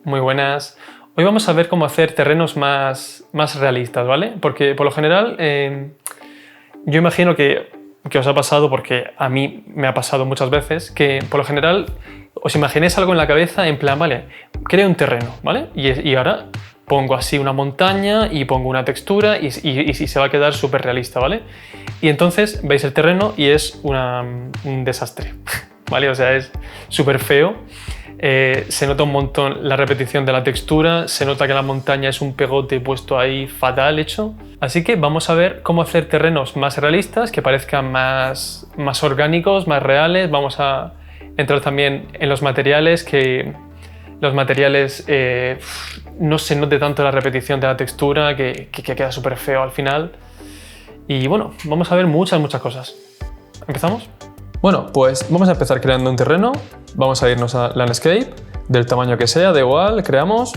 Muy buenas. Hoy vamos a ver cómo hacer terrenos más realistas, ¿vale? Porque por lo general yo imagino que os ha pasado, porque a mí me ha pasado muchas veces, que por lo general os imaginéis algo en la cabeza en plan, vale, creo un terreno, ¿vale? Y ahora pongo así una montaña y pongo una textura y se va a quedar súper realista, ¿vale? Y entonces veis el terreno y es un desastre, ¿vale? O sea, es súper feo. Se nota un montón la repetición de la textura, se nota que la montaña es un pegote puesto ahí fatal hecho. Así que vamos a ver cómo hacer terrenos más realistas, que parezcan más orgánicos, más reales. Vamos a entrar también en los materiales, que los materiales no se note tanto la repetición de la textura, que queda súper feo al final. Y bueno, vamos a ver muchas cosas. ¿Empezamos? Bueno, pues vamos a empezar creando un terreno. Vamos a irnos a Landscape, del tamaño que sea, da igual, creamos.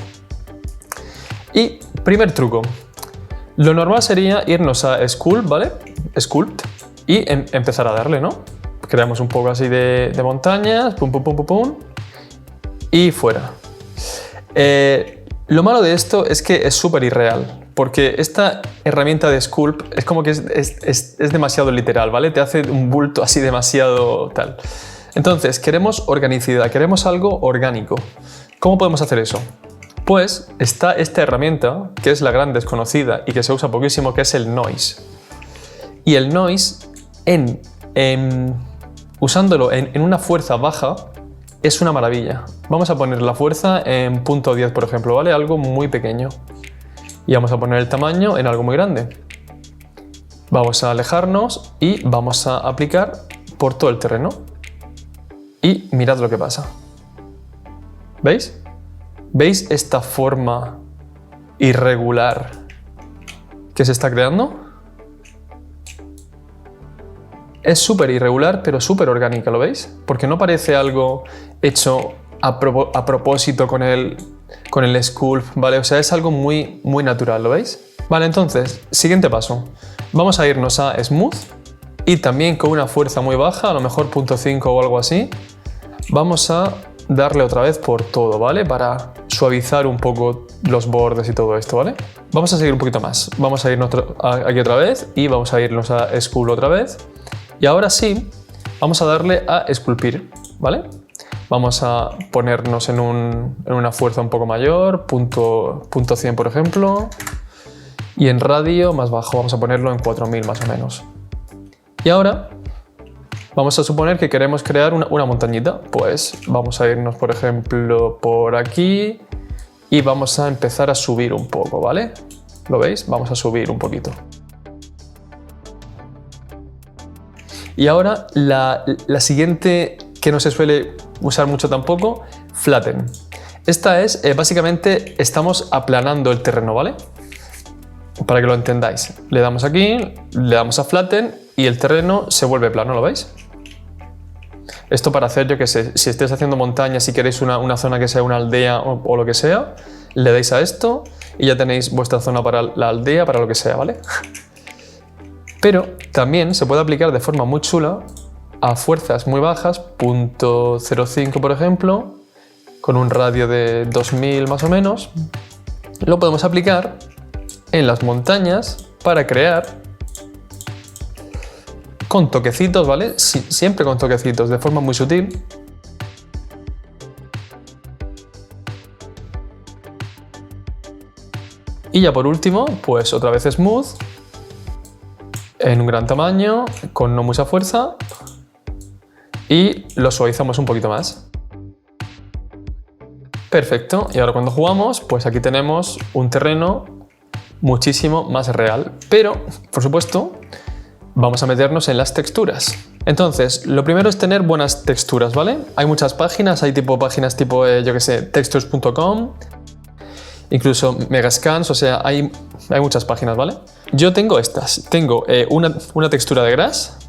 Y primer truco. Lo normal sería irnos a Sculpt, ¿vale? Sculpt, y empezar a darle, ¿no? Creamos un poco así de montañas, pum, pum, pum, pum, pum, y fuera. Lo malo de esto es que es súper irreal, porque esta herramienta de Sculpt es como que es demasiado literal, ¿vale? Te hace un bulto así demasiado tal. Entonces, queremos organicidad, queremos algo orgánico. ¿Cómo podemos hacer eso? Pues está esta herramienta, que es la gran desconocida y que se usa poquísimo, que es el Noise. Y el Noise, usándolo en una fuerza baja, es una maravilla. Vamos a poner la fuerza en 0.10, por ejemplo, ¿vale? Algo muy pequeño. Y vamos a poner el tamaño en algo muy grande. Vamos a alejarnos y vamos a aplicar por todo el terreno. Y mirad lo que pasa. ¿Veis? ¿Veis esta forma irregular que se está creando? Es súper irregular, pero súper orgánica, ¿lo veis? Porque no parece algo hecho a propósito con el Sculpt, ¿vale? O sea, es algo muy natural, ¿lo veis? Vale, entonces, siguiente paso. Vamos a irnos a Smooth y también con una fuerza muy baja, a lo mejor 0.5 o algo así. Vamos a darle otra vez por todo, ¿vale? Para suavizar un poco los bordes y todo esto, ¿vale? Vamos a seguir un poquito más. Vamos a irnos aquí otra vez y vamos a irnos a Sculpt otra vez. Y ahora sí, vamos a darle a esculpir, ¿vale? Vamos a ponernos en una fuerza un poco mayor, 0.100 por ejemplo, y en radio más bajo, vamos a ponerlo en 4000 más o menos. Y ahora vamos a suponer que queremos crear una montañita, pues vamos a irnos por ejemplo por aquí y vamos a empezar a subir un poco, ¿vale? ¿Lo veis? Vamos a subir un poquito. Y ahora la siguiente, que no se suele usar mucho tampoco, Flatten. Esta es, básicamente, estamos aplanando el terreno, ¿vale? Para que lo entendáis. Le damos aquí, le damos a Flatten y el terreno se vuelve plano, ¿lo veis? Esto para hacer, yo que sé, si estáis haciendo montaña, si queréis una zona que sea una aldea o lo que sea, le dais a esto y ya tenéis vuestra zona para la aldea, para lo que sea, ¿vale? Pero también se puede aplicar de forma muy chula a fuerzas muy bajas, 0.05 por ejemplo, con un radio de 2000 más o menos. Lo podemos aplicar en las montañas para crear con toquecitos, ¿vale? Siempre con toquecitos, de forma muy sutil. Y ya por último, pues otra vez Smooth, en un gran tamaño, con no mucha fuerza, y lo suavizamos un poquito más. Perfecto, y ahora cuando jugamos, pues aquí tenemos un terreno muchísimo más real, pero, por supuesto, vamos a meternos en las texturas. Entonces, lo primero es tener buenas texturas, ¿vale? Hay muchas páginas, hay páginas tipo, yo que sé, textures.com, incluso Megascans, o sea, hay muchas páginas, ¿vale? Yo tengo estas. Tengo una textura de grass,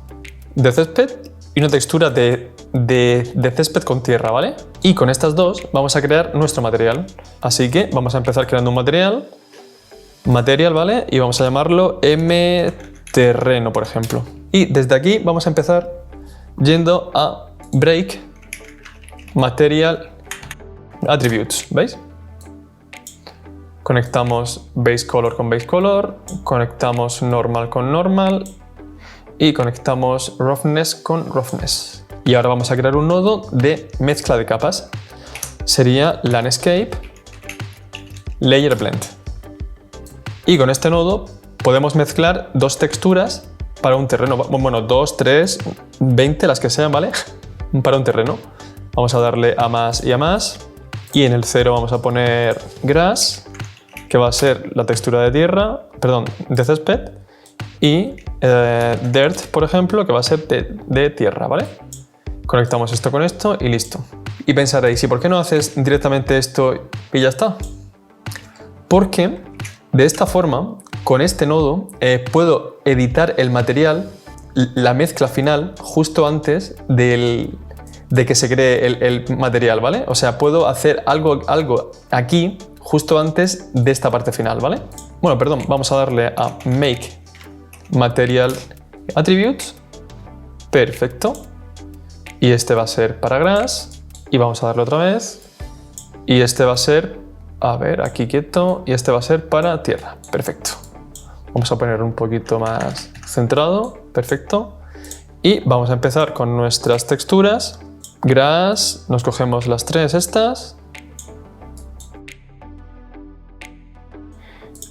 de césped, y una textura de césped con tierra, ¿vale? Y con estas dos vamos a crear nuestro material. Así que vamos a empezar creando un material, ¿vale? Y vamos a llamarlo mterreno, por ejemplo. Y desde aquí vamos a empezar yendo a Break Material Attributes, ¿veis? conectamos base color con base color, conectamos normal con normal y conectamos roughness con roughness. Y ahora vamos a crear un nodo de mezcla de capas. Sería landscape layer blend. Y con este nodo podemos mezclar dos texturas para un terreno. Bueno, 2, 3, 20, las que sean, ¿vale? Para un terreno. Vamos a darle a más y a más. Y en el 0 vamos a poner grass, que va a ser la textura de tierra, perdón, de césped. Y dirt, por ejemplo, que va a ser de tierra, ¿vale? Conectamos esto con esto y listo. Y pensaréis, ¿y por qué no haces directamente esto y ya está? Porque de esta forma, con este nodo, puedo editar el material, la mezcla final, justo antes de que se cree el material, ¿vale? O sea, puedo hacer algo aquí, justo antes de esta parte final, ¿vale? Bueno, perdón, vamos a darle a Make Material Attributes. Perfecto. Y este va a ser para Grass. Y vamos a darle otra vez. Y este va a ser, a ver, aquí quieto. Y este va a ser para tierra. Perfecto. Vamos a poner un poquito más centrado. Perfecto. Y vamos a empezar con nuestras texturas. Grass, nos cogemos las tres estas.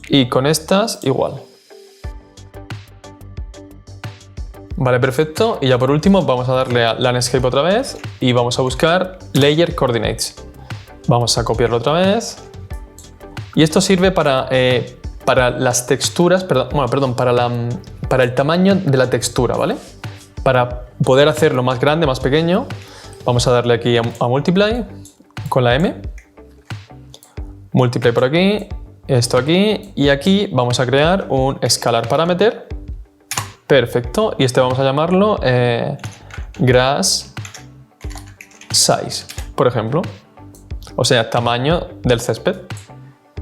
Y con estas igual. Vale, perfecto. Y ya por último vamos a darle a Landscape otra vez y vamos a buscar Layer Coordinates. Vamos a copiarlo otra vez. Y esto sirve para las texturas, para el tamaño de la textura, ¿vale? Para poder hacerlo más grande, más pequeño, vamos a darle aquí a Multiply con la M. Multiply por aquí, esto aquí y aquí vamos a crear un Scalar Parameter. Perfecto, y este vamos a llamarlo Grass Size, por ejemplo. O sea, tamaño del césped.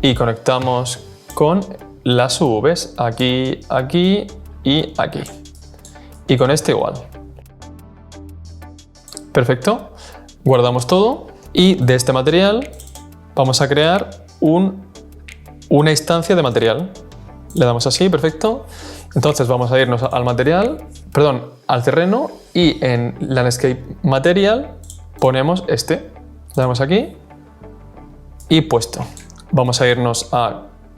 Y conectamos con las UVs, aquí, aquí y aquí. Y con este igual. Perfecto, guardamos todo y de este material vamos a crear una instancia de material. Le damos así, perfecto. Entonces vamos a irnos al material, perdón, al terreno y en Landscape Material ponemos este. Le damos aquí y puesto. Vamos a irnos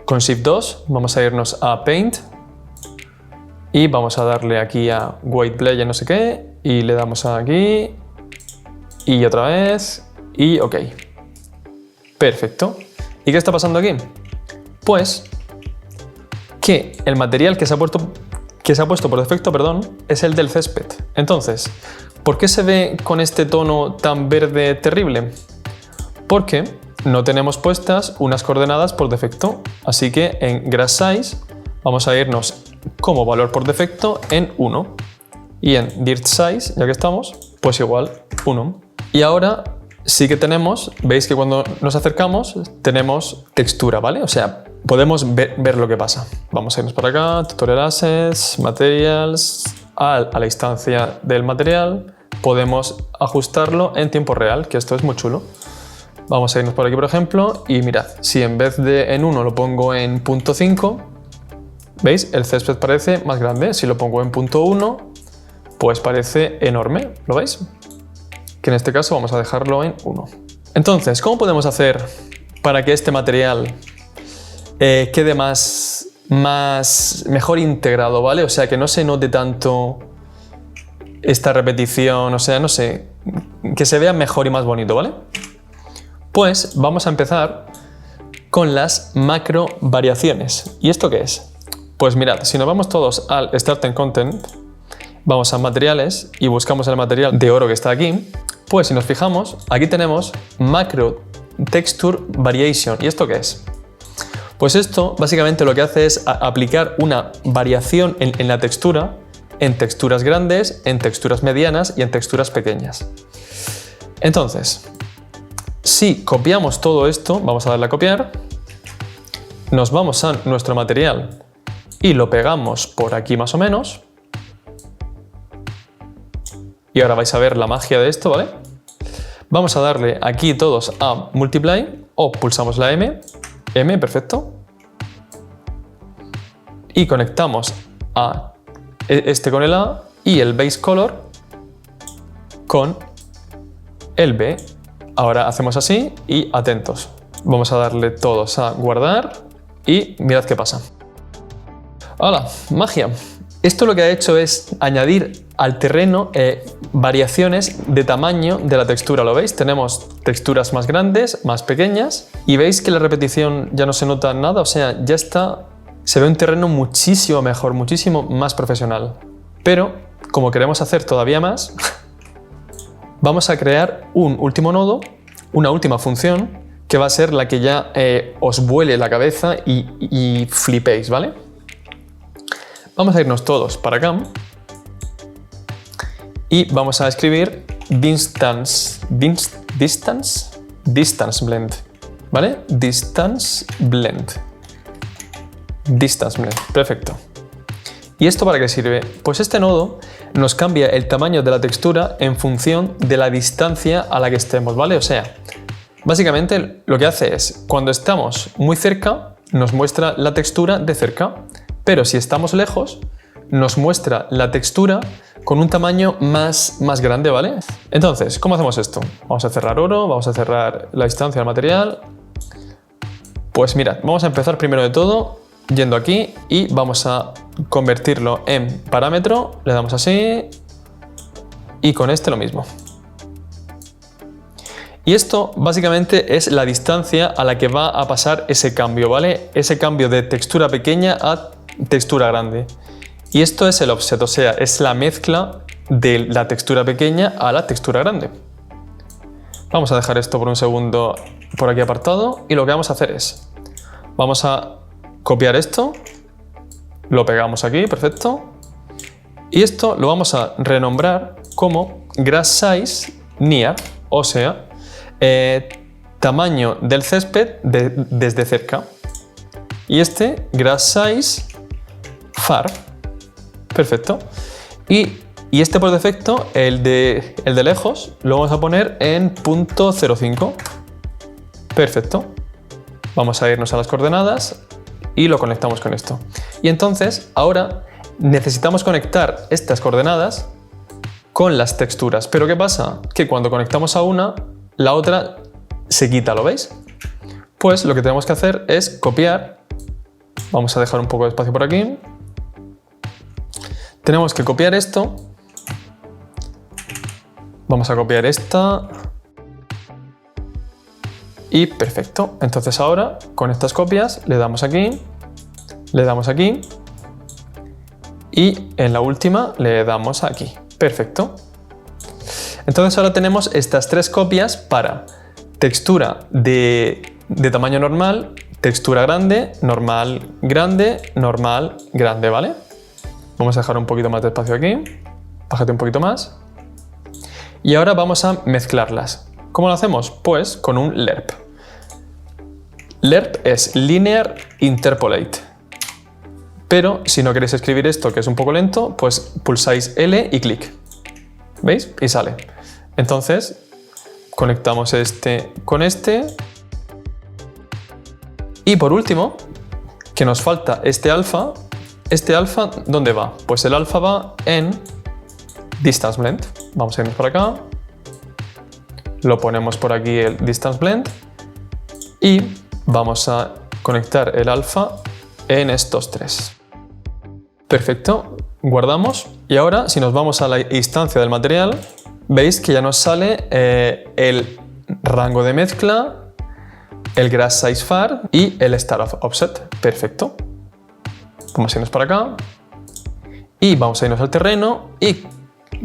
con Shift 2, vamos a irnos a Paint y vamos a darle aquí a White Blade, no sé qué, y le damos aquí y otra vez y OK. Perfecto. ¿Y qué está pasando aquí? Pues que el material que se ha puesto por defecto, perdón, es el del césped. Entonces, ¿por qué se ve con este tono tan verde terrible? Porque no tenemos puestas unas coordenadas por defecto. Así que en Grass Size vamos a irnos como valor por defecto en 1. Y en Dirt Size, ya que estamos, pues igual 1. Y ahora sí que tenemos, veis que cuando nos acercamos tenemos textura, ¿vale? O sea, podemos ver lo que pasa. Vamos a irnos por acá, Tutorial Assets, Materials, a la instancia del material. Podemos ajustarlo en tiempo real, que esto es muy chulo. Vamos a irnos por aquí, por ejemplo, y mirad, si en vez de en 1 lo pongo en 0.5, ¿veis? El césped parece más grande. Si lo pongo en 0.1, pues parece enorme, ¿lo veis? Que en este caso vamos a dejarlo en 1. Entonces, ¿cómo podemos hacer para que este material quede mejor integrado, ¿vale? O sea, que no se note tanto esta repetición, o sea, no sé, que se vea mejor y más bonito, ¿vale? Pues vamos a empezar con las macro variaciones. ¿Y esto qué es? Pues mirad, si nos vamos todos al Start and Content, vamos a materiales y buscamos el material de oro que está aquí, pues si nos fijamos, aquí tenemos Macro Texture Variation. ¿Y esto qué es? Pues esto básicamente lo que hace es aplicar una variación en la textura, en texturas grandes, en texturas medianas y en texturas pequeñas. Entonces, si copiamos todo esto, vamos a darle a copiar, nos vamos a nuestro material y lo pegamos por aquí más o menos. Y ahora vais a ver la magia de esto, ¿vale? Vamos a darle aquí todos a Multiply o pulsamos la M M, perfecto. Y conectamos a este con el A y el base color con el B. Ahora hacemos así y atentos. Vamos a darle todos a guardar y mirad qué pasa. ¡Hala! ¡Magia! Esto lo que ha hecho es añadir al terreno variaciones de tamaño de la textura. ¿Lo veis? Tenemos texturas más grandes, más pequeñas y veis que la repetición ya no se nota nada, o sea, ya está, se ve un terreno muchísimo mejor, muchísimo más profesional. Pero, como queremos hacer todavía más, vamos a crear un último nodo, una última función, que va a ser la que ya os vuele la cabeza y flipéis, ¿vale? Vamos a irnos todos para acá y vamos a escribir distance blend, ¿vale? Distance blend, perfecto. ¿Y esto para qué sirve? Pues este nodo nos cambia el tamaño de la textura en función de la distancia a la que estemos, ¿vale? O sea, básicamente lo que hace es, cuando estamos muy cerca, nos muestra la textura de cerca, pero si estamos lejos, nos muestra la textura con un tamaño más grande, ¿vale? Entonces, ¿cómo hacemos esto? Vamos a cerrar oro, vamos a cerrar la distancia del material. Pues mirad, vamos a empezar primero de todo yendo aquí y vamos a convertirlo en parámetro, le damos así y con este lo mismo. Y esto básicamente es la distancia a la que va a pasar ese cambio, ¿vale? Ese cambio de textura pequeña a textura grande. Y esto es el offset, o sea, es la mezcla de la textura pequeña a la textura grande. Vamos a dejar esto por un segundo por aquí apartado y lo que vamos a hacer es, vamos a copiar esto, lo pegamos aquí, perfecto, y esto lo vamos a renombrar como grass size near, o sea, tamaño del césped desde cerca, y este grass size far, perfecto, y este por defecto, el de lejos, lo vamos a poner en 0.05, perfecto. Vamos a irnos a las coordenadas y lo conectamos con esto. Y entonces, ahora necesitamos conectar estas coordenadas con las texturas. Pero ¿qué pasa? Que cuando conectamos a una, la otra se quita, ¿lo veis? Pues lo que tenemos que hacer es copiar. Vamos a dejar un poco de espacio por aquí. Tenemos que copiar esto. Vamos a copiar esta. Y perfecto. Entonces ahora, con estas copias, le damos aquí, y en la última le damos aquí. Perfecto. Entonces ahora tenemos estas tres copias para textura de tamaño normal, textura grande, normal, grande, normal, grande, ¿vale? Vamos a dejar un poquito más de espacio aquí. Bájate un poquito más. Y ahora vamos a mezclarlas. ¿Cómo lo hacemos? Pues con un lerp. Lerp es Linear Interpolate. Pero si no queréis escribir esto, que es un poco lento, pues pulsáis L y clic. ¿Veis? Y sale. Entonces, conectamos este con este. Y por último, que nos falta este alfa. ¿Este alfa dónde va? Pues el alfa va en Distance Blend. Vamos a irnos por acá. Lo ponemos por aquí el Distance Blend. Y vamos a conectar el alfa en estos tres. Perfecto. Guardamos. Y ahora, si nos vamos a la instancia del material, veis que ya nos sale el rango de mezcla, el grass size far y el start offset. Perfecto. Vamos a irnos para acá y vamos a irnos al terreno. ¿Y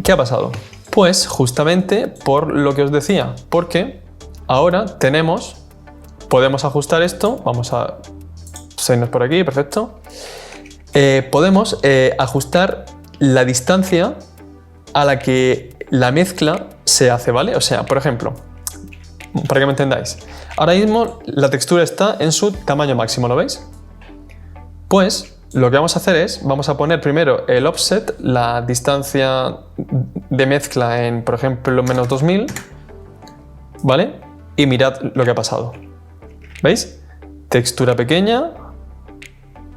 qué ha pasado? Pues justamente por lo que os decía, porque ahora podemos ajustar esto. Vamos a irnos por aquí, perfecto. Podemos ajustar la distancia a la que la mezcla se hace, ¿vale? O sea, por ejemplo, para que me entendáis, ahora mismo la textura está en su tamaño máximo, ¿lo veis? Pues lo que vamos a hacer es, vamos a poner primero el offset, la distancia de mezcla en, por ejemplo, menos 2000, ¿vale? Y mirad lo que ha pasado. ¿Veis? textura pequeña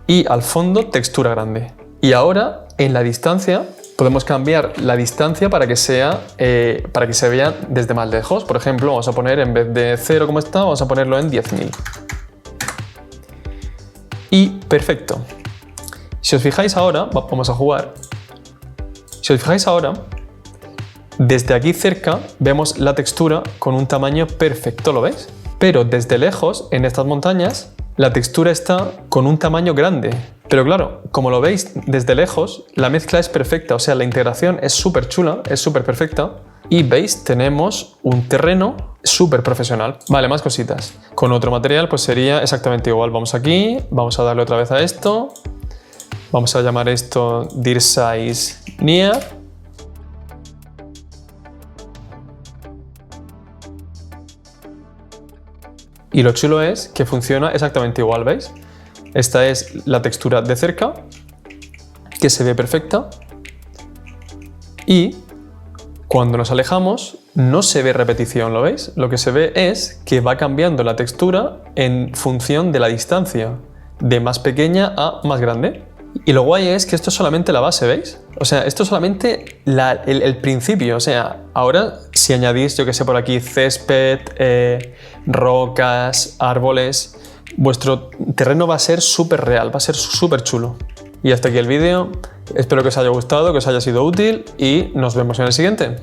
y al fondo textura grande. Y ahora en la distancia podemos cambiar la distancia para que se vea desde más lejos. Por ejemplo, vamos a poner en vez de 0 como está, vamos a ponerlo en 10.000. Y perfecto. Si os fijáis ahora, vamos a jugar. Si os fijáis ahora, desde aquí cerca vemos la textura con un tamaño perfecto, ¿lo veis? Pero desde lejos, en estas montañas, la textura está con un tamaño grande. Pero claro, como lo veis desde lejos, la mezcla es perfecta, o sea, la integración es súper chula, es súper perfecta. Y veis, tenemos un terreno súper profesional. Vale, más cositas. Con otro material pues sería exactamente igual. Vamos aquí, vamos a darle otra vez a esto. Vamos a llamar esto Deer Size Near. Y lo chulo es que funciona exactamente igual, ¿veis? Esta es la textura de cerca, que se ve perfecta. Y cuando nos alejamos, no se ve repetición, ¿lo veis? Lo que se ve es que va cambiando la textura en función de la distancia, de más pequeña a más grande. Y lo guay es que esto es solamente la base, ¿veis? O sea, esto es solamente el principio. O sea, ahora si añadís, yo que sé, por aquí césped, rocas, árboles, vuestro terreno va a ser súper real, va a ser súper chulo. Y hasta aquí el vídeo. Espero que os haya gustado, que os haya sido útil y nos vemos en el siguiente.